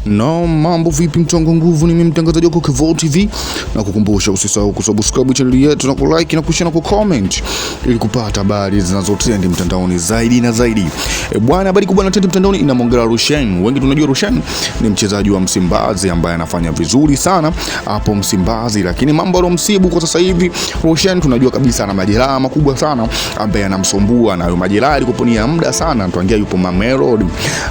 Na mambo vipi mtongo nguvu, ni mimi mtangazaji wako Kevoo TV, na kukumbusha usisahau kusubscribe channel yetu na kulike na kushare na kucomment ili kupata habari zinazotrend mtandaoni zaidi na zaidi. Bwana, habari kubwa inatrend mtandaoni inamwongelea Rushaine. Wengi tunajua Rushaine ni mchezaji wa Msimbazi ambaye anafanya vizuri sana hapo Msimbazi, lakini mambo alomsibu kwa sasa hivi Rushaine tunajua kabisa ana majeraha makubwa sana ambaye anamsumbua, na hayo majeraha alikoponia muda sana, tuangia yupo Mamelodi,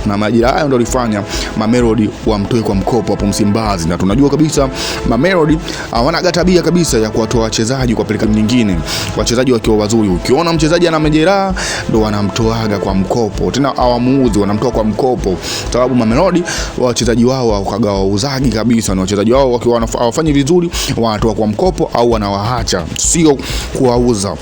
na majeraha hayo ndio alifanya Mamelodi wamtoe kwa mkopo hapo Msimbazi. Na tunajua kabisa Mamelodi hawana tabia kabisa ya kuwatoa wachezaji kwa peleka nyingine, wachezaji wakiwa wazuri. Ukiona mchezaji ana majeraha ndo wanamtoaga kwa mkopo, tena hawamuuzi, wanamtoa kwa mkopo, sababu Mamelodi wachezaji wao wakaga wauzaji kabisa, na wachezaji wao wakiwa hawafanyi vizuri wanatoa kwa mkopo au wanawaacha, sio kuwauza.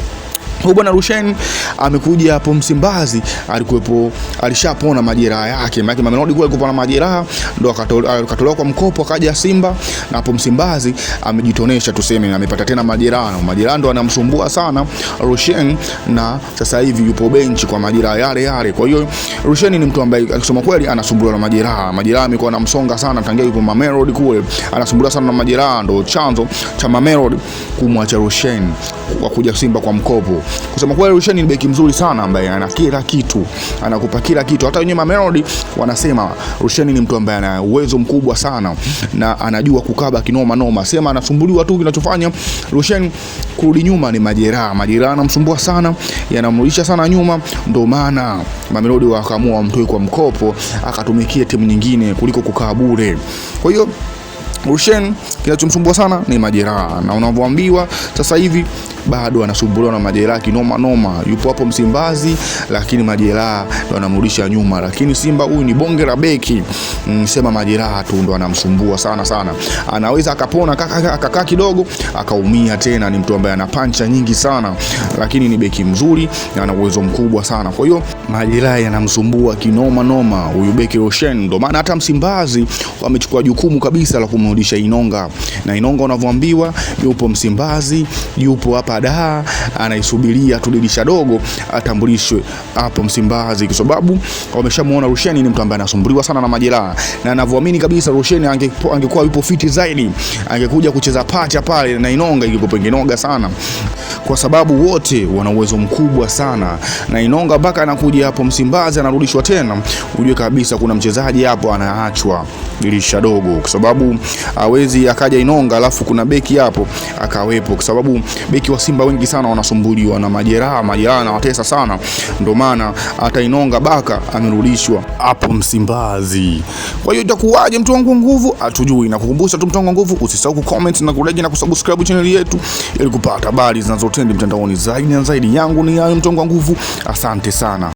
Bwana Rushaine amekuja hapo Msimbazi, alikuwepo, alishapona majeraha yake. Maana Mamelodi kule alikuwa na majeraha, ndo akatolewa kwa mkopo akaja Simba, na hapo Msimbazi amejitonesha, tuseme amepata tena majeraha, na majeraha ndo anamsumbua sana Rushaine, na sasa hivi yupo benchi kwa majeraha yale. Kwa hiyo Rushaine ni mtu ambaye akisema kweli anasumbuliwa na majeraha. Majeraha yamekuwa yanamsonga sana tangia yupo Mamelodi kule, anasumbuliwa sana na majeraha, ndo chanzo cha Mamelodi kumwacha Rushaine kwa kuja Simba kwa mkopo. Kusema kweli Rushaine ni beki mzuri sana ambaye ana kila kitu, anakupa kila kitu. Hata wenyewe Mamelodi wanasema Rushaine ni mtu ambaye ana uwezo mkubwa sana na anajua kukaba kinoma noma. Sema anasumbuliwa tu, kinachofanya Rushaine kurudi nyuma ni majeraha. Majeraha yanamsumbua sana, yanamrudisha sana nyuma, ndio maana Mamelodi wakaamua wamtoe kwa mkopo akatumikie timu nyingine kuliko kukaa bure. Kwa hiyo Rushaine kinachomsumbua sana ni majeraha, na unavyoambiwa sasa hivi bado anasumbuliwa na majeraha kinoma noma. Yupo hapo Msimbazi lakini majeraha ndo anamrudisha nyuma, lakini Simba huyu ni bonge la beki, sema majeraha tu ndo anamsumbua sana. Anaweza akapona akakaa kidogo akaumia tena. Ni mtu ambaye ana pancha nyingi sana, lakini ni beki mzuri na ana uwezo mkubwa sana. Kwa hiyo majeraha yanamsumbua kinoma noma huyu beki Rushaine, ndo maana hata Msimbazi wamechukua jukumu kabisa la kumrudisha Inonga. Na Inonga unavyoambiwa yupo Msimbazi, yupo hapa Dar, anaisubiria tu dirisha dogo atambulishwe hapo Msimbazi, kwa sababu wameshamuona Rushaine ni mtu ambaye anasumbuliwa sana na majeraha. Na ninavyoamini kabisa Rushaine angekuwa yupo fiti zaidi, angekuja kucheza pacha pale na Inonga, ingekuwa sana, kwa sababu wote wana uwezo mkubwa sana. Na Inonga mpaka anakuja hapo Msimbazi anarudishwa tena, ujue kabisa kuna mchezaji hapo anaachwa dirisha dogo, kwa sababu hawezi akaja Inonga alafu kuna beki hapo akawepo, kwa sababu beki wa Simba wengi sana wanasumbuliwa na majeraha na watesa sana, ndio maana hata Inonga baka amerudishwa hapo Msimbazi. Kwa hiyo itakuwaje mtu wangu nguvu atujui, na kukumbusha tu mtu wangu nguvu, usisahau kucomment na kulike na kusubscribe channel yetu ili kupata habari zinazotrend mtandaoni zaidi na zaidi. Yangu ni hayo mtu wangu nguvu, asante sana.